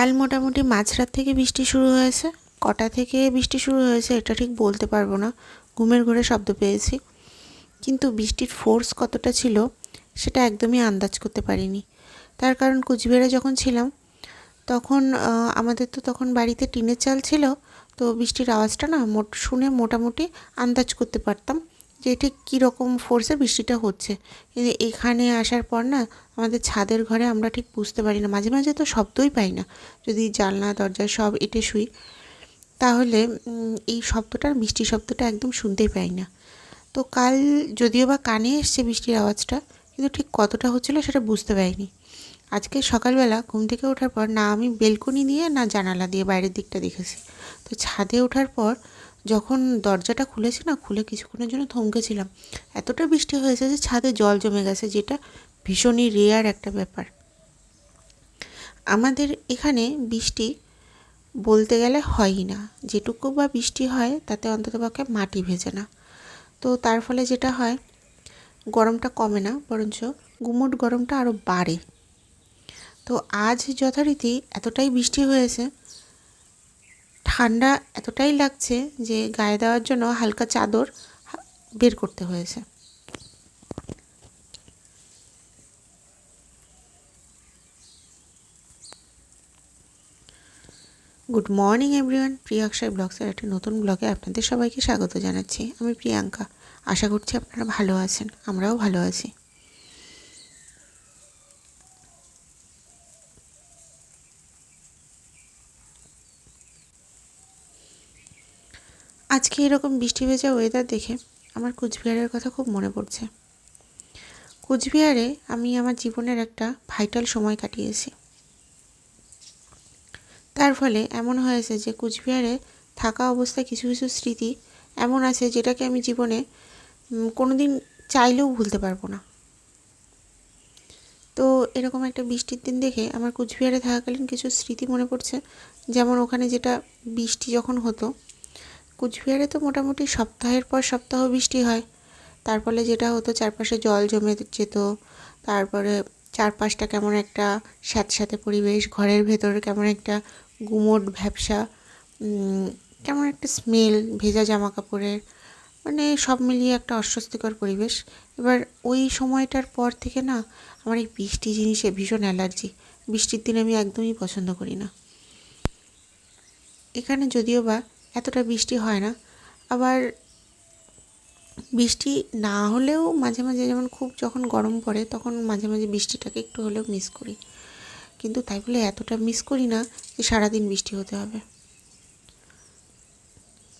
কাল মোটামুটি মাঝরাত থেকে বৃষ্টি শুরু হয়েছে। কটা থেকে বৃষ্টি শুরু হয়েছে এটা ঠিক বলতে পারবো না, ঘুমের ঘোরে শব্দ পেয়েছি, কিন্তু বৃষ্টির ফোর্স কতটা ছিল সেটা একদমই আন্দাজ করতে পারিনি। তার কারণ কুচবিহারে যখন ছিলাম তখন আমাদের তো তখন বাড়িতে টিনের চাল ছিল, তো বৃষ্টির আওয়াজটা না শুনে মোটামুটি আন্দাজ করতে পারতাম যে ঠিক কীরকম ফোর্সে বৃষ্টিটা হচ্ছে। কিন্তু এখানে আসার পর না আমাদের ছাদের ঘরে আমরা ঠিক বুঝতে পারি না, মাঝে মাঝে তো শব্দই পাই না, যদি জানলা দরজা সব এঁটে শুই তাহলে এই শব্দটা, বৃষ্টির শব্দটা একদম শুনতেই পাই না। তো কাল যদিও বা কানে এসছে বৃষ্টির আওয়াজটা, কিন্তু ঠিক কতটা হচ্ছিলো সেটা বুঝতে পারিনি। আজকে সকালবেলা ঘুম থেকে ওঠার পর না আমি বেলকনি দিয়ে না জানালা দিয়ে বাইরের দিকটা দেখেছি। তো ছাদে ওঠার পর যখন দরজাটা খুলেছি না, খুলে কিছুক্ষণের জন্য থমকেছিলাম। এতটা বৃষ্টি হয়েছে যে ছাদে জল জমে গেছে, যেটা ভীষণই রেয়ার একটা ব্যাপার। আমাদের এখানে বৃষ্টি বলতে গেলে হয়ই না, যেটুকু বা বৃষ্টি হয় তাতে অন্ততপক্ষে মাটি ভেজে না। তো তার ফলে যেটা হয়, গরমটা কমে না, বরঞ্চ গুমোট গরমটা আরও বাড়ে। তো আজ যথারীতি এতটাই বৃষ্টি হয়েছে, ঠান্ডা এতটাই লাগছে যে গায়ে দেওয়ার জন্য হালকা চাদর বের করতে হয়েছে। গুড মর্নিং এভরিওয়ান, প্রিয়াঙ্কার ব্লগসের একটা নতুন ব্লগে আপনাদের সবাইকে স্বাগত জানাচ্ছি। আমি প্রিয়াঙ্কা, আশা করছি আপনারা ভালো আছেন, আমরাও ভালো আছি। আজকে এরকম বৃষ্টি ভেজা ওয়েদার দেখে আমার কুচবিহারের কথা খুব মনে পড়ছে। কুচবিহারে আমি আমার জীবনের একটা ভাইটাল সময় কাটিয়েছি। তার ফলে এমন হয়েছে যে কুচবিহারে থাকা অবস্থায় কিছু কিছু স্মৃতি এমন আছে যেটাকে আমি জীবনে কোনো দিন চাইলেও ভুলতে পারবো না। তো এরকম একটা বৃষ্টির দিন দেখে আমার কুচবিহারে থাকাকালীন কিছু স্মৃতি মনে পড়ছে। যেমন ওখানে যেটা বৃষ্টি যখন হতো, কুচবিহারে তো মোটামুটি সপ্তাহের পর সপ্তাহ বৃষ্টি হয়। তার ফলে যেটা হতো, চারপাশে জল জমে যেত, তারপরে চারপাশটা কেমন একটা স্যাঁতস্যাঁতে পরিবেশ, ঘরের ভেতর কেমন একটা গুমোট ভ্যাপসা, কেমন একটা স্মেল, ভেজা জামা কাপড়ের, মানে সব মিলিয়ে একটা অস্বস্তিকর পরিবেশ। এবার ওই সময়টার পর থেকে না আমার এই বৃষ্টি জিনিসে ভীষণ অ্যালার্জি। বৃষ্টির দিন আমি একদমই পছন্দ করি না। এখানে যদিও বা এতটা বৃষ্টি হয় না, আবার বৃষ্টি না হলেও মাঝে মাঝে, যেমন খুব যখন গরম পড়ে তখন মাঝে মাঝে বৃষ্টিটাকে একটু হলেও মিস করি, কিন্তু তাই বলে এতটা মিস করি না যে সারাদিন বৃষ্টি হতে হবে।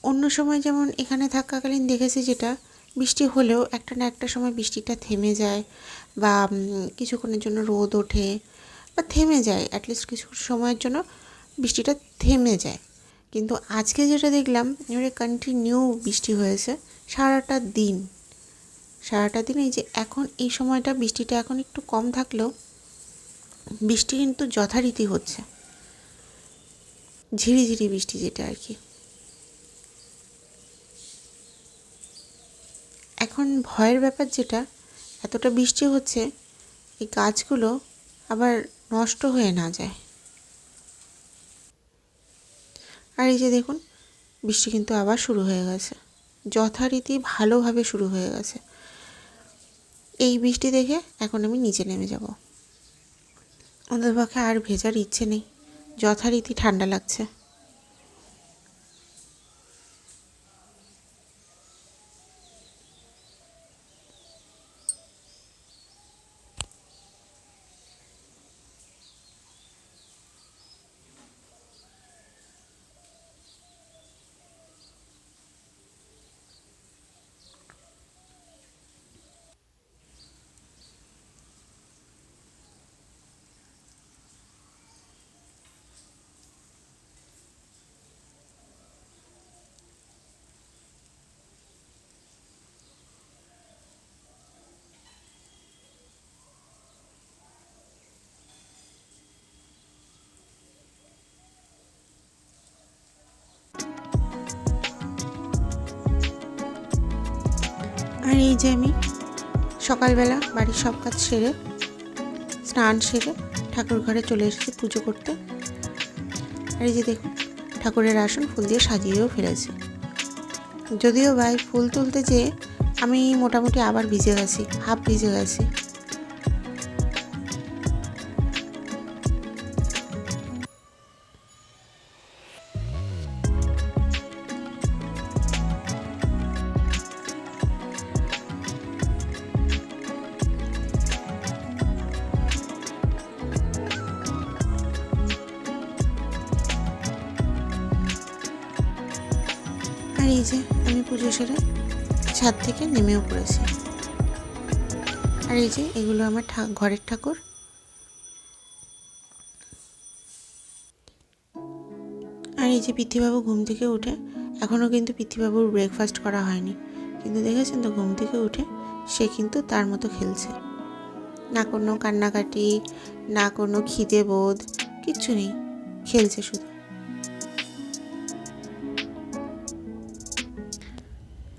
অন্য সময় যেমন এখানে থাকাকালীন দেখেছি যেটা, বৃষ্টি হলেও একটা না একটা সময় বৃষ্টিটা থেমে যায়, বা কিছুক্ষণের জন্য রোদ ওঠে বা থেমে যায়, অ্যাটলিস্ট কিছু সময়ের জন্য বৃষ্টিটা থেমে যায়। কিন্তু আজকে যেটা দেখলাম, এবারে কন্টিনিউ বৃষ্টি হয়েছে সারাটা দিন। এই যে এখন এই সময়টা বৃষ্টিটা এখন একটু কম থাকলেও বৃষ্টি কিন্তু যথারীতি হচ্ছে, ঝিরিঝিরি বৃষ্টি যেটা আর কি। এখন ভয়ের ব্যাপার যেটা, এতটা বৃষ্টি হচ্ছে এই গাছগুলো আবার নষ্ট হয়ে না যায়। আর এই যে দেখুন, বৃষ্টি কিন্তু আবার শুরু হয়ে গেছে, যথারীতি ভালোভাবে শুরু হয়ে গেছে। এই বৃষ্টি দেখে এখন আমি নিচে নেমে যাব, অন্ততপক্ষে আর ভেজার ইচ্ছে নেই, যথারীতি ঠান্ডা লাগছে। আর এই যে আমি সকালবেলা বাড়ির সব কাজ সেরে, স্নান সেরে ঠাকুর ঘরে চলে এসেছি পুজো করতে। আর এই যে দেখুন ঠাকুরের আসন ফুল দিয়ে সাজিয়েও ফেলেছি। যদিও ভাই ফুল তুলতে যেয়ে আমি মোটামুটি আবার ভিজে গেছি, হাফ ভিজে গেছি। আর এই যে আমি পুজো সেরে ছাদ থেকে নেমেও পড়েছি। আর এই যে এগুলো আমার ঘরের ঠাকুর। আর এই যে পিথিবাবু ঘুম থেকে উঠে, এখনও কিন্তু পিথিবাবুর ব্রেকফাস্ট করা হয়নি, কিন্তু দেখেছেন তো ঘুম থেকে উঠে সে কিন্তু তার মতো খেলছে। না কোনো কান্নাকাটি, না কোনো খিদে বোধ, কিচ্ছু নেই, খেলছে শুধু।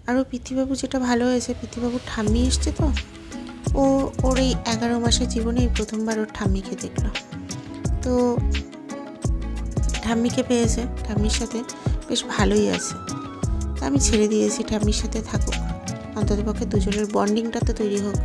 আরও পিথিবাবু যেটা ভালো হয়েছে, পিথিবাবুর ঠাম্মি এসছে তো, ওর এই 11 মাসের জীবনে এই প্রথমবার ওর ঠাম্মিকে দেখলো। তো ঠাম্মিকে পেয়েছে, ঠাম্মির সাথে বেশ ভালোই আছে। তা আমি ছেড়ে দিয়েছি ঠাম্মির সাথে থাকুক, অন্ততপক্ষে দুজনের বন্ডিংটা তো তৈরি হোক।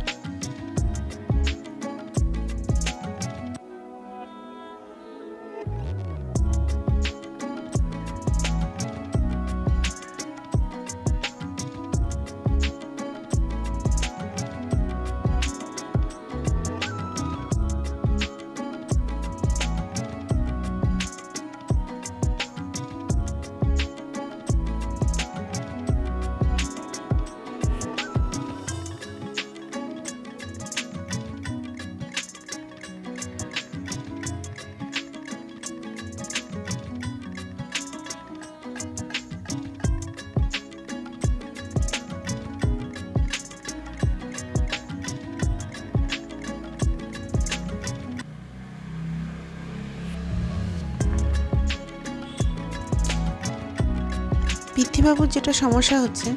পিথিবাবুর যেটা সমস্যা হচ্ছে,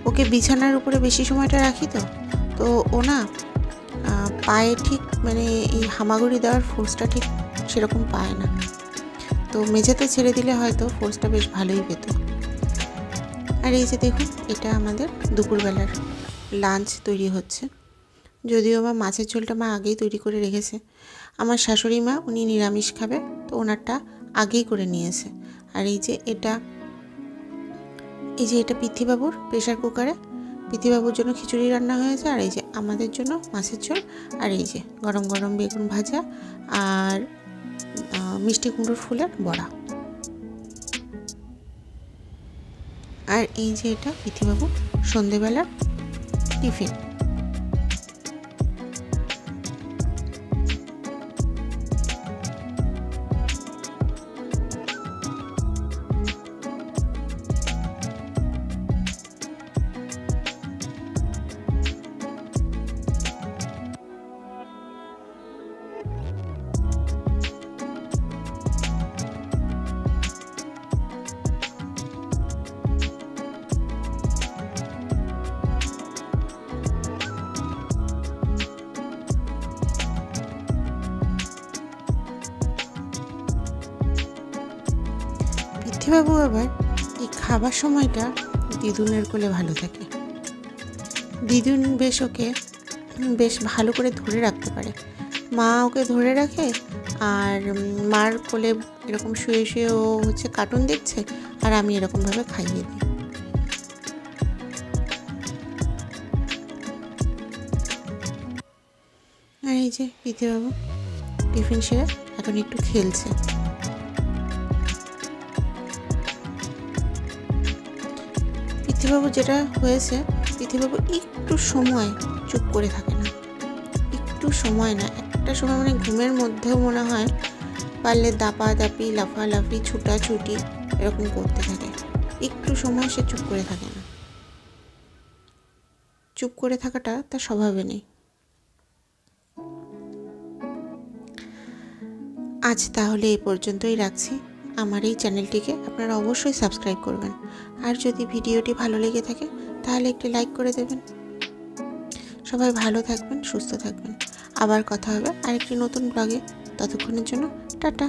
ওকে বিছানার উপরে বেশি সময়টা রাখি তো ও না পায়ে ঠিক মানে এই হামাগুড়ি দেওয়ার ফোর্সটা ঠিক সেরকম পায় না। তো মেঝেতে ছেড়ে দিলে হয়তো ফোর্সটা বেশ ভালোই পেত। আর এই যে দেখুন এটা আমাদের দুপুরবেলার লাঞ্চ তৈরি হচ্ছে। যদিও বা মাছের ঝোলটা মা আগেই তৈরি করে রেখেছে। আমার শাশুড়ি মা উনি নিরামিষ খাবে, তো ওনারটা আগেই করে নিয়েছে। আর এই যে এটা পিথিবাবুর প্রেশার কুকারে পিথিবাবুর জন্য খিচুড়ি রান্না হয়েছে। আর এই যে আমাদের জন্য মাছের ঝোল, আর এই যে গরম গরম বেগুন ভাজা আর মিষ্টি কুমড়োর ফুলের বড়া। আর এই যে এটা পিথিবাবুর সন্ধেবেলার টিফিন। পিথিবাবু আবার এই খাবার সময়টা দিদুনের কোলে ভালো থাকে। দিদুন ওকে বেশ ভালো করে ধরে রাখতে পারে। মা ওকে ধরে রাখে, আর মার কোলে এরকম শুয়ে শুয়ে ও হচ্ছে কার্টুন দেখছে, আর আমি এরকমভাবে খাইয়ে দিই। আর এই যে পিথিবাবু টিফিন সেরে এখন একটু খেলছে। পিথিবাবু যেটা হয়েছে, পিথিবাবু একটু সময় চুপ করে থাকে না, একটু সময় না, একটা সময় মানে ঘুমের মধ্যেও মনে হয় পারলে দাপাদাপি লাফালাফি ছুটাছুটি এরকম করতে থাকে। একটু সময় সে চুপ করে থাকে না, চুপ করে থাকাটা তার স্বভাবে নেই। আজ তাহলে এই পর্যন্তই রাখছি। আমার এই চ্যানেলটিকে আপনারা অবশ্যই সাবস্ক্রাইব করবেন, আর যদি ভিডিওটি ভালো লেগে থাকে তাহলে একটি লাইক করে দেবেন। সবাই ভালো থাকবেন, সুস্থ থাকবেন। আবার কথা হবে আরেকটি নতুন ব্লগে। ততক্ষণের জন্য টাটা।